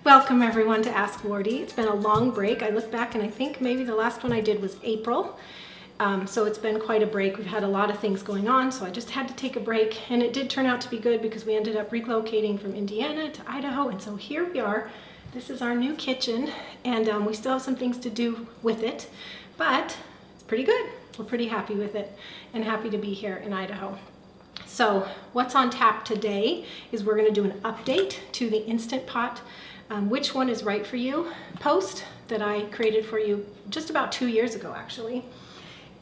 Welcome everyone to Ask Wardee. It's been a long break. I look back and I think maybe the last one I did was April. So it's been quite a break. We've had a lot of things going on, so I just had to take a break, and it did turn out to be good because we ended up relocating from Indiana to Idaho, and so here we are. This is our new kitchen, and we still have some things to do with it, but it's pretty good. We're pretty happy with it and happy to be here in Idaho. So what's on tap today is we're going to do an update to the Instant Pot which one is right for you post that I created for you just about 2 years ago actually.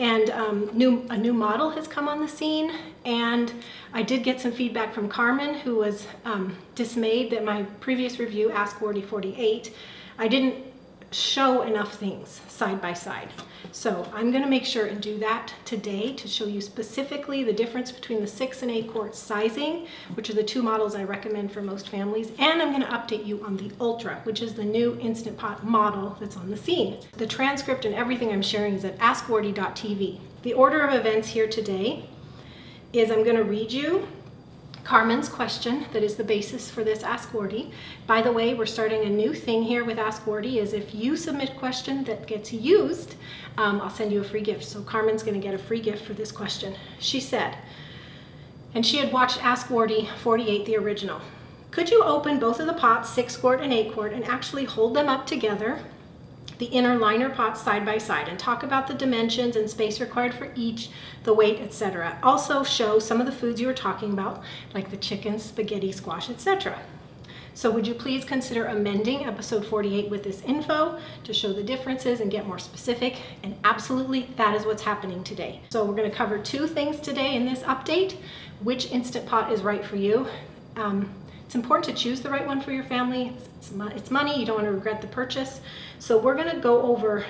And a new model has come on the scene, and I did get some feedback from Carmen, who was dismayed that my previous review, Ask Wardee 48, I didn't show enough things side by side. So I'm going to make sure and do that today to show you specifically the difference between the 6 and 8 quart sizing, which are the two models I recommend for most families, and I'm going to update you on the Ultra, which is the new Instant Pot model that's on the scene. The transcript and everything I'm sharing is at askwardee.tv. The order of events here today is I'm going to read you Carmen's question that is the basis for this Ask Wardee. By the way, we're starting a new thing here with Ask Wardee, is if you submit a question that gets used, I'll send you a free gift. So Carmen's going to get a free gift for this question. She said, and she had watched Ask Wardee 48, the original. Could you open both of the pots, 6 quart and 8 quart, and actually hold them up together, the inner liner pots side by side, and talk about the dimensions and space required for each, the weight, etc. Also show some of the foods you were talking about, like the chicken, spaghetti, squash, etc. So would you please consider amending episode 48 with this info to show the differences and get more specific? And absolutely, that is what's happening today. So we're going to cover 2 things today in this update. Which Instant Pot is right for you? It's important to choose the right one for your family. It's money, you don't want to regret the purchase. So we're going to go over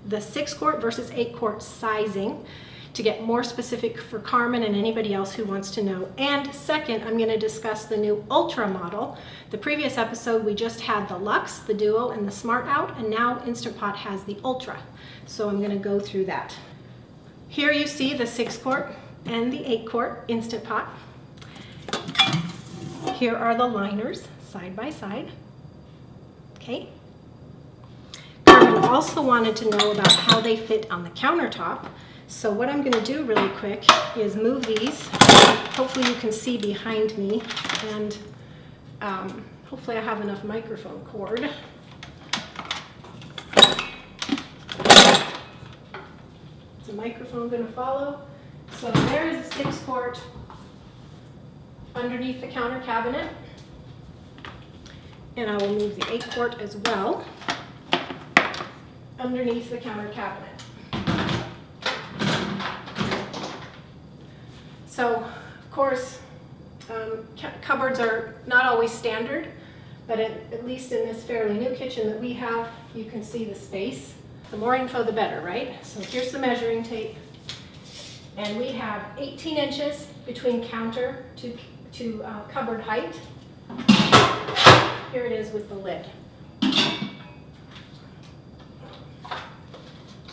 the 6 quart versus 8 quart sizing to get more specific for Carmen and anybody else who wants to know. And second, I'm going to discuss the new Ultra model. The previous episode we just had the Luxe, the Duo, and the Smart out, and now Instant Pot has the Ultra. So I'm going to go through that. Here you see the 6 quart and the 8 quart Instant Pot. Here are the liners side by side. Okay. Carmen also wanted to know about how they fit on the countertop. So what I'm going to do really quick is move these. Hopefully you can see behind me, and hopefully I have enough microphone cord. Is the microphone going to follow? So there is a 6 quart underneath the counter cabinet, and I will move the 8 quart as well underneath the counter cabinet. So of course cupboards are not always standard, but at least in this fairly new kitchen that we have, you can see the space. The more info the better, right? So here's the measuring tape, and we have 18 inches between counter to cupboard height. Here it is with the lid.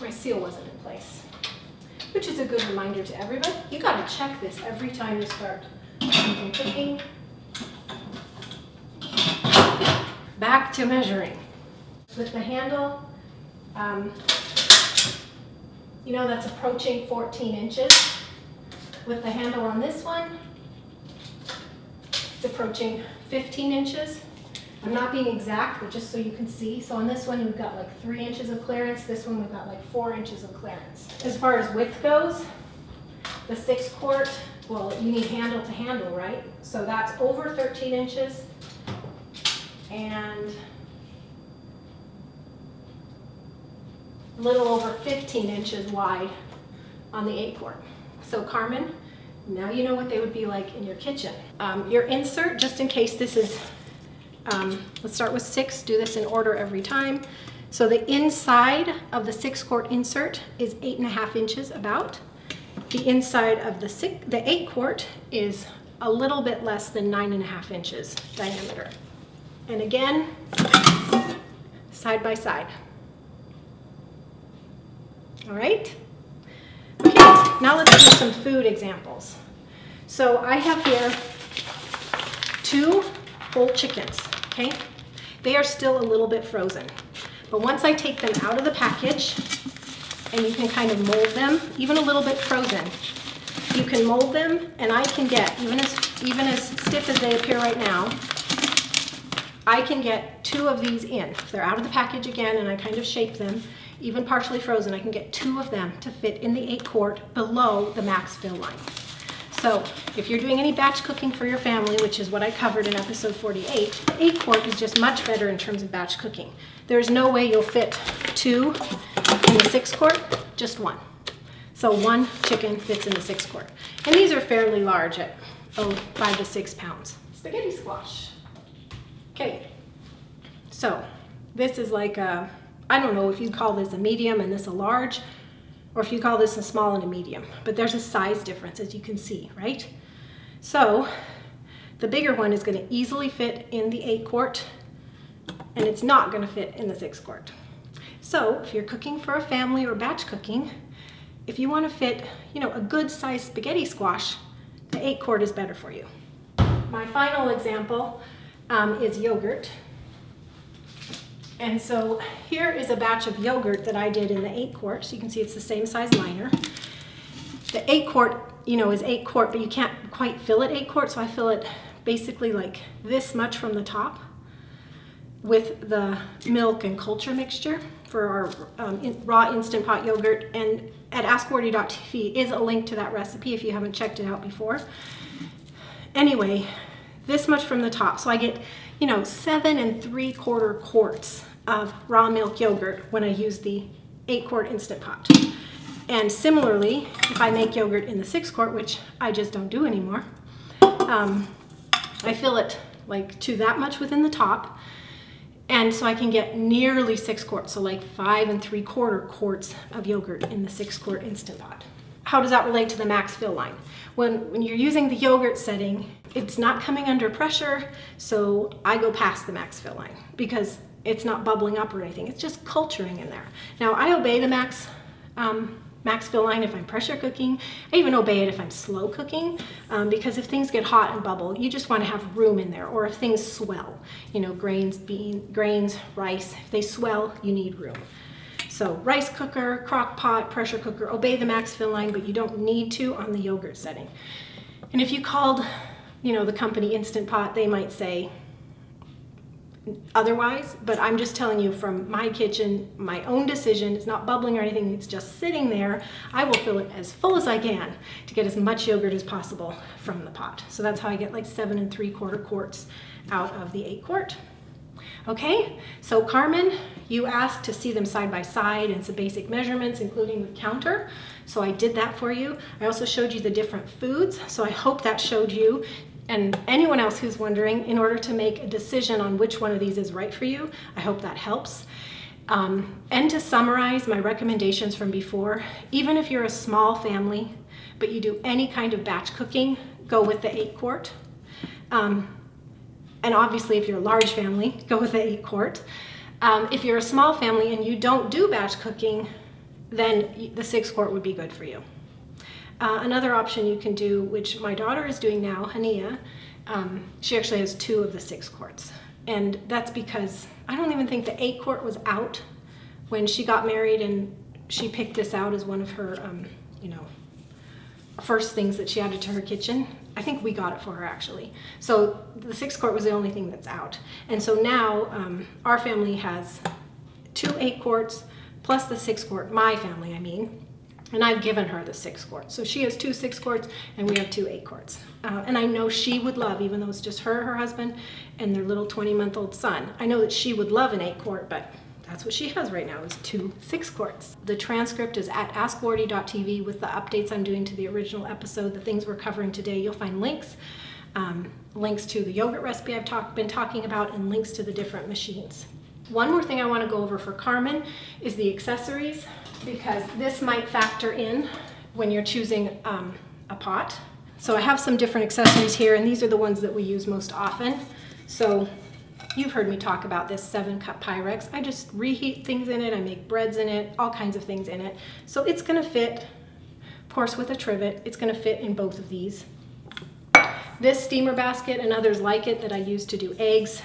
My seal wasn't in place, which is a good reminder to everybody. You got to check this every time you start something cooking. Back to measuring. With the handle, you know that's approaching 14 inches. With the handle on this one, it's approaching 15 inches. I'm not being exact, but just so you can see. So on this one, we've got like 3 inches of clearance. This one, we've got like 4 inches of clearance. As far as width goes, the 6 quart, well, you need handle to handle, right? So that's over 13 inches and a little over 15 inches wide on the 8 quart. So Carmen, now you know what they would be like in your kitchen. Your insert, just in case this is, let's start with 6, do this in order every time. So the inside of the 6 quart insert is 8.5 inches about. The inside of the 8 quart is a little bit less than 9.5 inches diameter. And again, side by side. All right? Okay, now let's do some food examples. So I have here 2 whole chickens, okay? they are still a little bit frozen. But once I take them out of the package, and you can kind of mold them, even a little bit frozen, you can mold them, and I can get, even as stiff as they appear right now, I can get 2 of these in. If they're out of the package again and I kind of shape them, even partially frozen, I can get 2 of them to fit in the 8 quart below the max fill line. So if you're doing any batch cooking for your family, which is what I covered in episode 48, the 8 quart is just much better in terms of batch cooking. There's no way you'll fit 2 in the 6 quart, just 1. So 1 chicken fits in the 6 quart. And these are fairly large at 5 to 6 pounds. Spaghetti squash. Okay, so this is like a, I don't know if you'd call this a medium and this a large, or if you call this a small and a medium, but there's a size difference, as you can see, right? So the bigger one is going to easily fit in the 8 quart, and it's not going to fit in the 6 quart. So if you're cooking for a family or batch cooking, if you want to fit, a good sized spaghetti squash, the 8 quart is better for you. My final example is yogurt. And so here is a batch of yogurt that I did in the 8 quart. So you can see it's the same size liner. The 8 quart, is 8 quart, but you can't quite fill it 8 quart. So I fill it basically like this much from the top with the milk and culture mixture for our raw Instant Pot yogurt. And at askwardee.tv is a link to that recipe if you haven't checked it out before. Anyway, this much from the top. So I get, 7 3/4 quarts of raw milk yogurt when I use the 8 quart Instant Pot. And similarly, if I make yogurt in the 6 quart, which I just don't do anymore, I fill it like to that much within the top. And so I can get nearly 6 quarts, so like 5 3/4 quarts of yogurt in the 6 quart Instant Pot. How does that relate to the max fill line? When you're using the yogurt setting, it's not coming under pressure, so I go past the max fill line because it's not bubbling up or anything. It's just culturing in there. Now I obey the max fill line if I'm pressure cooking. I even obey it if I'm slow cooking because if things get hot and bubble, you just want to have room in there. Or if things swell, grains, rice, if they swell, you need room. So rice cooker, crock pot, pressure cooker, obey the max fill line, but you don't need to on the yogurt setting. And if you called, the company Instant Pot, they might say otherwise, but I'm just telling you from my kitchen, my own decision. It's not bubbling or anything, it's just sitting there. I will fill it as full as I can to get as much yogurt as possible from the pot. So that's how I get like 7 3/4 quarts out of the 8 quart. Okay, so Carmen, you asked to see them side by side and some basic measurements, including the counter. So I did that for you. I also showed you the different foods. So I hope that showed you and anyone else who's wondering, in order to make a decision on which one of these is right for you. I hope that helps. And to summarize my recommendations from before, even if you're a small family, but you do any kind of batch cooking, go with the 8 quart. And obviously, if you're a large family, go with the 8 quart. If you're a small family and you don't do batch cooking, then the 6 quart would be good for you. Another option you can do, which my daughter is doing now, Hania, she actually has 2 of the 6 quarts. And that's because I don't even think the 8 quart was out when she got married, and she picked this out as one of her, first things that she added to her kitchen. I think we got it for her actually. So the 6 quart was the only thing that's out. And so now our family has 2 8 quarts plus the 6 quart, my family I mean, and I've given her the 6 quarts. So she has 2 6 quarts and we have 2 8 quarts. And I know she would love, even though it's just her husband, and their little 20-month-old son, I know that she would love an 8 quart, but that's what she has right now, is 2 6 quarts. The transcript is at askwardee.tv with the updates I'm doing to the original episode, the things we're covering today. You'll find links, links to the yogurt recipe I've been talking about, and links to the different machines. One more thing I want to go over for Carmen is the accessories, because this might factor in when you're choosing a pot. So I have some different accessories here, and these are the ones that we use most often. So you've heard me talk about this 7-cup Pyrex. I just reheat things in it, I make breads in it, all kinds of things in it. So it's gonna fit, of course with a trivet, it's gonna fit in both of these. This steamer basket and others like it that I use to do eggs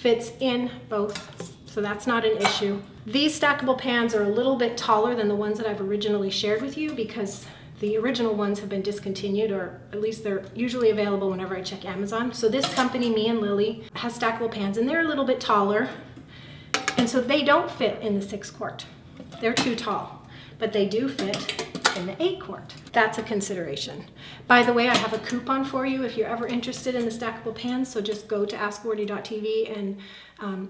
fits in both, so that's not an issue. These stackable pans are a little bit taller than the ones that I've originally shared with you because the original ones have been discontinued, or at least they're usually available whenever I check Amazon. So this company, Me and Lily, has stackable pans, and they're a little bit taller, and so they don't fit in the 6 quart. They're too tall, but they do fit in the 8 quart. That's a consideration. By the way, I have a coupon for you if you're ever interested in the stackable pans, so just go to askwardee.tv, and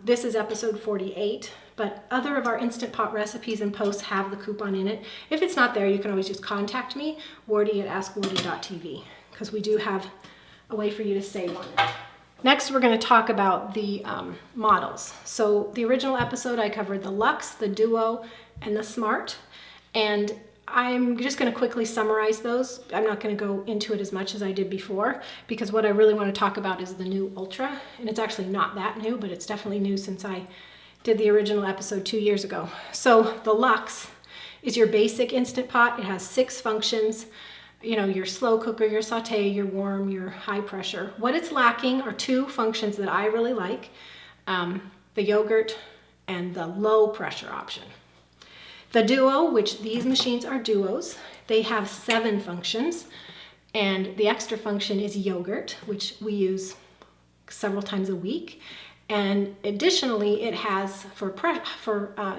this is episode 48, but other of our Instant Pot recipes and posts have the coupon in it. If it's not there, you can always just contact me, Wardee@askwardee.tv, because we do have a way for you to save on it. Next, we're going to talk about the models. So the original episode, I covered the Luxe, the Duo, and the Smart, and I'm just going to quickly summarize those. I'm not going to go into it as much as I did before, because what I really want to talk about is the new Ultra, and it's actually not that new, but it's definitely new since I did the original episode 2 years ago. So the Luxe is your basic Instant Pot. It has 6 functions, you know, your slow cooker, your saute, your warm, your high pressure. What it's lacking are 2 functions that I really like, the yogurt and the low pressure option. The Duo, which these machines are Duos, they have 7 functions, and the extra function is yogurt, which we use several times a week. And additionally, it has, for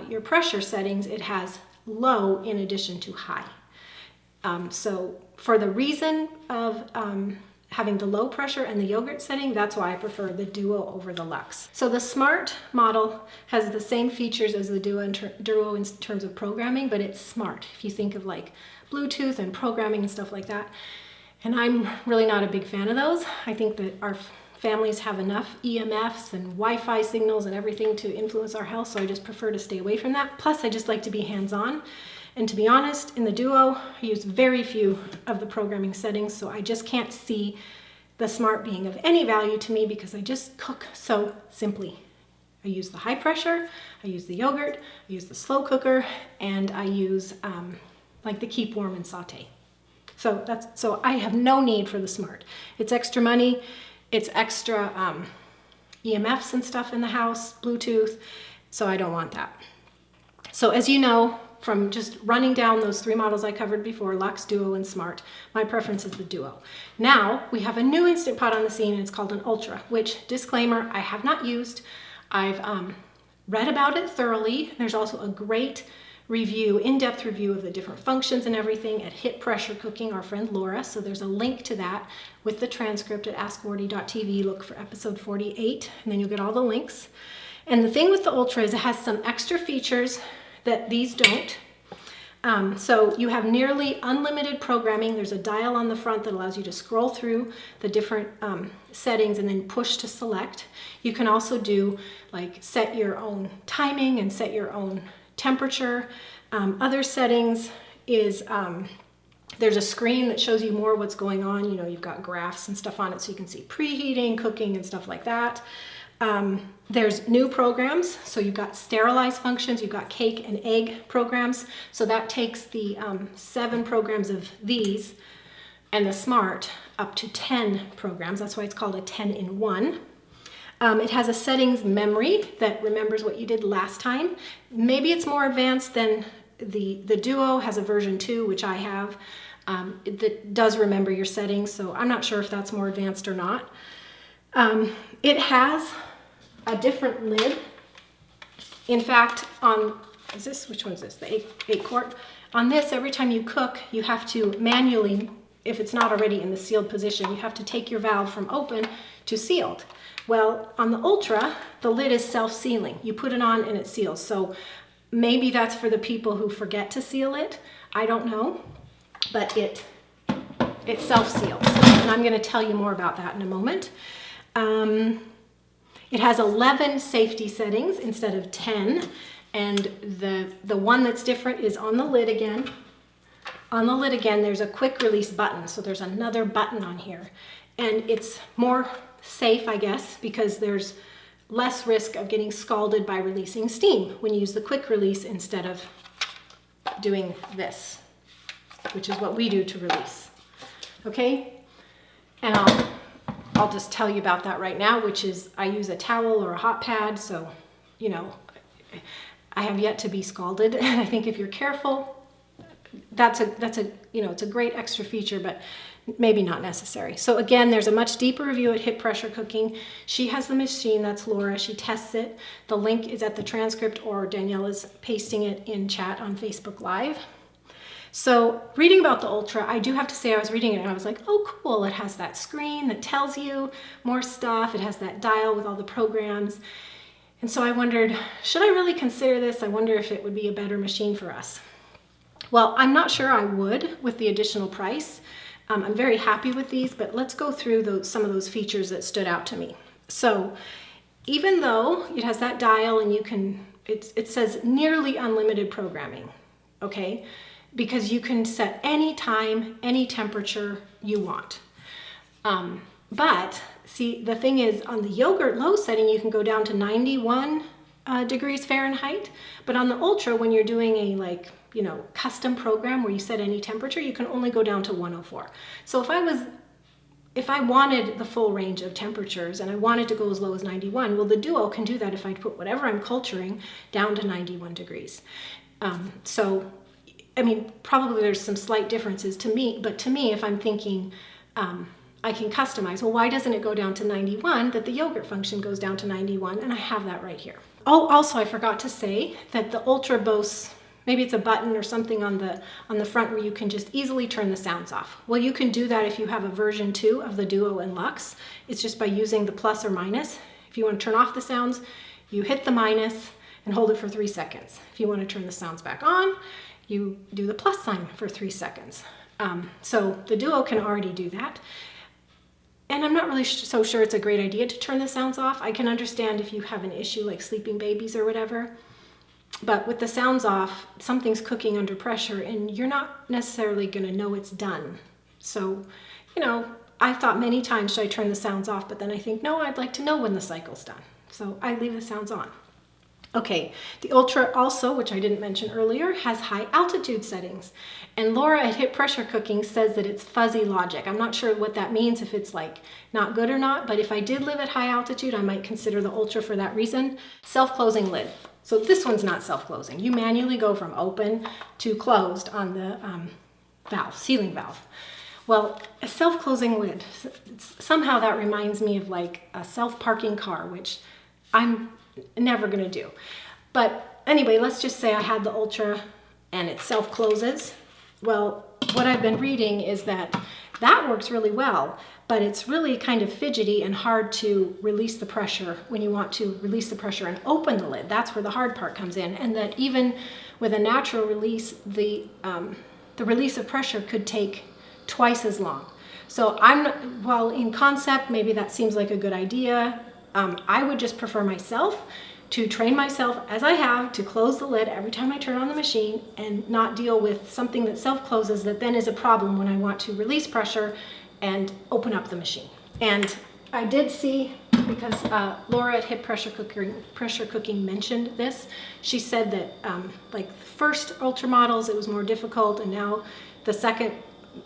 your pressure settings, it has low in addition to high. So for the reason of having the low pressure and the yogurt setting, that's why I prefer the Duo over the Luxe. So the Smart model has the same features as the Duo in terms of programming, but it's smart. If you think of like Bluetooth and programming and stuff like that. And I'm really not a big fan of those. I think that our families have enough EMFs and Wi-Fi signals and everything to influence our health, so I just prefer to stay away from that. Plus, I just like to be hands-on. And to be honest, in the Duo, I use very few of the programming settings, so I just can't see the Smart being of any value to me because I just cook so simply. I use the high pressure, I use the yogurt, I use the slow cooker, and I use like the keep warm and saute. So I have no need for the Smart. It's extra money, it's extra EMFs and stuff in the house, Bluetooth, so I don't want that. So as you know, from just running down those 3 models I covered before, Luxe, Duo, and Smart, my preference is the Duo. Now, we have a new Instant Pot on the scene, and it's called an Ultra, which, disclaimer, I have not used. I've read about it thoroughly. There's also a great review, in-depth review of the different functions and everything at Hit Pressure Cooking, our friend Laura, so there's a link to that with the transcript at askwardee.tv. Look for episode 48, and then you'll get all the links. And the thing with the Ultra is it has some extra features that these don't. So you have nearly unlimited programming. There's a dial on the front that allows you to scroll through the different settings and then push to select. You can also do like set your own timing and set your own temperature. Other settings is there's a screen that shows you more what's going on. You know, you've got graphs and stuff on it so you can see preheating, cooking, and stuff like that. There's new programs, so you've got sterilize functions, you've got cake and egg programs, so that takes the 7 programs of these and the Smart up to 10 programs. That's why it's called a 10-in-1. It has a settings memory that remembers what you did last time. Maybe it's more advanced than the Duo has a version 2, which I have, that does remember your settings, so I'm not sure if that's more advanced or not. It has a different lid. In fact, which one's this? The 8 quart. On this, every time you cook, you have to manually, if it's not already in the sealed position, you have to take your valve from open to sealed. Well, on the Ultra, the lid is self-sealing. You put it on and it seals. So maybe that's for the people who forget to seal it. I don't know, but it self-seals. And I'm going to tell you more about that in a moment. It has 11 safety settings instead of 10, and the one that's different is on the lid again. On the lid again, there's a quick release button, so there's another button on here. And it's more safe, I guess, because there's less risk of getting scalded by releasing steam when you use the quick release instead of doing this, which is what we do to release. Okay? And I'll just tell you about that right now, which is I use a towel or a hot pad. So, you know, I have yet to be scalded. And I think if you're careful, that's a, you know, it's a great extra feature, but maybe not necessary. So again, there's a much deeper review at Hit Pressure Cooking. She has the machine, that's Laura. She tests it. The link is at the transcript, or Danielle is pasting it in chat on Facebook Live. So reading about the Ultra, I do have to say I was reading it and I was like, oh cool, it has that screen that tells you more stuff. It has that dial with all the programs. And so I wondered, should I really consider this? I wonder if it would be a better machine for us. Well, I'm not sure I would with the additional price. I'm very happy with these, but let's go through some of those features that stood out to me. So even though it has that dial and you can, it says nearly unlimited programming, okay? Because you can set any time, any temperature you want. But see, the thing is, on the yogurt low setting, you can go down to 91 degrees Fahrenheit. But on the Ultra, when you're doing a custom program where you set any temperature, you can only go down to 104. So if I wanted the full range of temperatures and I wanted to go as low as 91, well, the Duo can do that if I put whatever I'm culturing down to 91 degrees. So, I mean, probably there's some slight differences to me, but to me, if I'm thinking I can customize, well, why doesn't it go down to 91, that the yogurt function goes down to 91, and I have that right here. Oh, also, I forgot to say that the Ultra boasts, maybe it's a button or something on the front where you can just easily turn the sounds off. Well, you can do that if you have a version 2 of the Duo and Luxe. It's just by using the plus or minus. If you want to turn off the sounds, you hit the minus and hold it for 3 seconds. If you want to turn the sounds back on, you do the plus sign for 3 seconds. So the Duo can already do that. And I'm not really so sure it's a great idea to turn the sounds off. I can understand if you have an issue like sleeping babies or whatever. But with the sounds off, something's cooking under pressure and you're not necessarily going to know it's done. So, you know, I've thought many times, should I turn the sounds off? But then I think, no, I'd like to know when the cycle's done. So I leave the sounds on. Okay, the Ultra also, which I didn't mention earlier, has high altitude settings. And Laura at Hit Pressure Cooking says that it's fuzzy logic. I'm not sure what that means, if it's like not good or not, but if I did live at high altitude, I might consider the Ultra for that reason. Self-closing lid. So this one's not self-closing. You manually go from open to closed on the valve, sealing valve. Well, a self-closing lid, somehow that reminds me of like a self-parking car, which I'm never gonna do. But anyway, let's just say I had the Ultra and it self-closes. Well, what I've been reading is that works really well, but it's really kind of fidgety and hard to release the pressure when you want to release the pressure and open the lid. That's where the hard part comes in, and that even with a natural release, the release of pressure could take twice as long. So while in concept, maybe that seems like a good idea, I would just prefer myself to train myself, as I have, to close the lid every time I turn on the machine and not deal with something that self-closes that then is a problem when I want to release pressure and open up the machine. And I did see, because Laura at Hit Pressure Cooking mentioned this, she said that like the first Ultra models, it was more difficult, and now the second,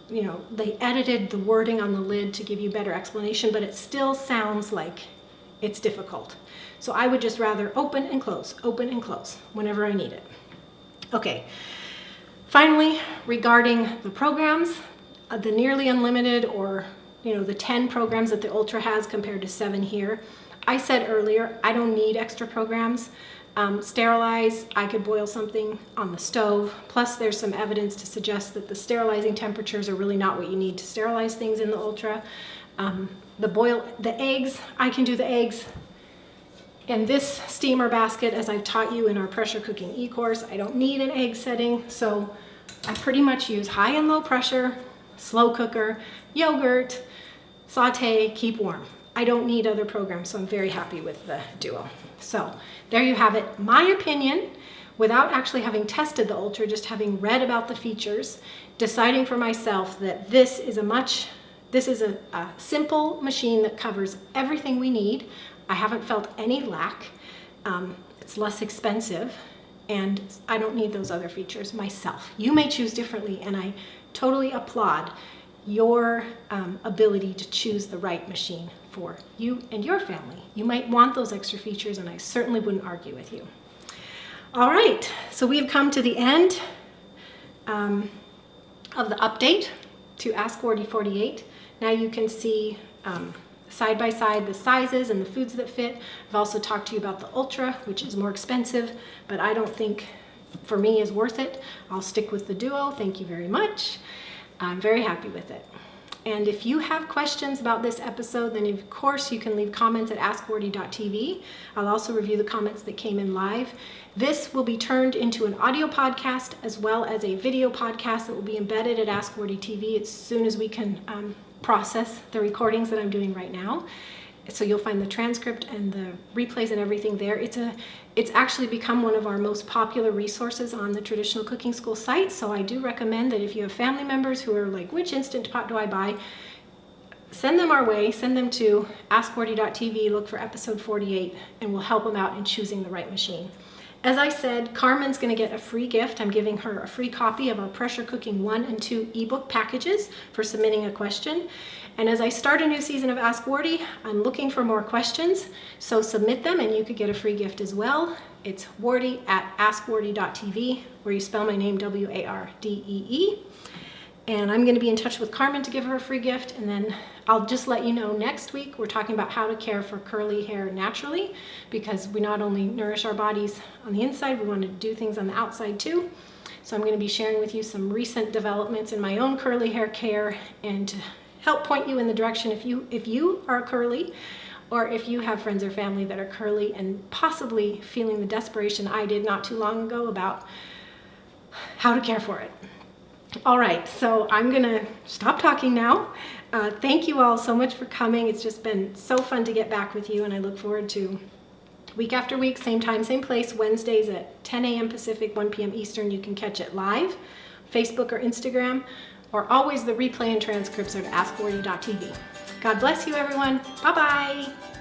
you know, they edited the wording on the lid to give you better explanation, but it still sounds like it's difficult. So I would just rather open and close whenever I need it. Okay, finally, regarding the programs, the nearly unlimited, or the 10 programs that the Ultra has compared to 7 here. I said earlier, I don't need extra programs. Sterilize, I could boil something on the stove. Plus there's some evidence to suggest that the sterilizing temperatures are really not what you need to sterilize things in the Ultra. The eggs, I can do the eggs in this steamer basket, as I've taught you in our pressure cooking e-course. I don't need an egg setting, so I pretty much use high and low pressure, slow cooker, yogurt, saute, keep warm. I don't need other programs, so I'm very happy with the Duo. So there you have it, my opinion, without actually having tested the Ultra, just having read about the features, deciding for myself that this is a simple machine that covers everything we need. I haven't felt any lack. It's less expensive, and I don't need those other features myself. You may choose differently, and I totally applaud your ability to choose the right machine for you and your family. You might want those extra features, and I certainly wouldn't argue with you. All right, so we've come to the end of the update to Ask Wardee 48. Now you can see side by side the sizes and the foods that fit. I've also talked to you about the Ultra, which is more expensive, but I don't think for me is worth it. I'll stick with the Duo. Thank you very much. I'm very happy with it. And if you have questions about this episode, then of course you can leave comments at askwardee.tv. I'll also review the comments that came in live. This will be turned into an audio podcast as well as a video podcast that will be embedded at Ask Wardee TV as soon as we can process the recordings that I'm doing right now. So you'll find the transcript and the replays and everything there. It's actually become one of our most popular resources on the Traditional Cooking School site. So I do recommend that if you have family members who are like, which Instant Pot do I buy? Send them our way, send them to askwardee.tv, look for episode 48, and we'll help them out in choosing the right machine. As I said, Carmen's gonna get a free gift. I'm giving her a free copy of our Pressure Cooking 1 and 2 ebook packages for submitting a question. And as I start a new season of Ask Wardee, I'm looking for more questions, so submit them and you could get a free gift as well. It's Wardee at askwardee.tv, where you spell my name Wardee. And I'm gonna be in touch with Carmen to give her a free gift, and then I'll just let you know next week we're talking about how to care for curly hair naturally, because we not only nourish our bodies on the inside, we want to do things on the outside too. So I'm going to be sharing with you some recent developments in my own curly hair care, and to help point you in the direction if you are curly, or if you have friends or family that are curly and possibly feeling the desperation I did not too long ago about how to care for it. All right, so I'm gonna stop talking now. Thank you all so much for coming. It's just been so fun to get back with you, and I look forward to week after week, same time, same place, Wednesdays at 10 a.m. Pacific, 1 p.m. Eastern. You can catch it live, Facebook or Instagram, or always the replay and transcripts are at askwardee.tv. God bless you, everyone. Bye-bye.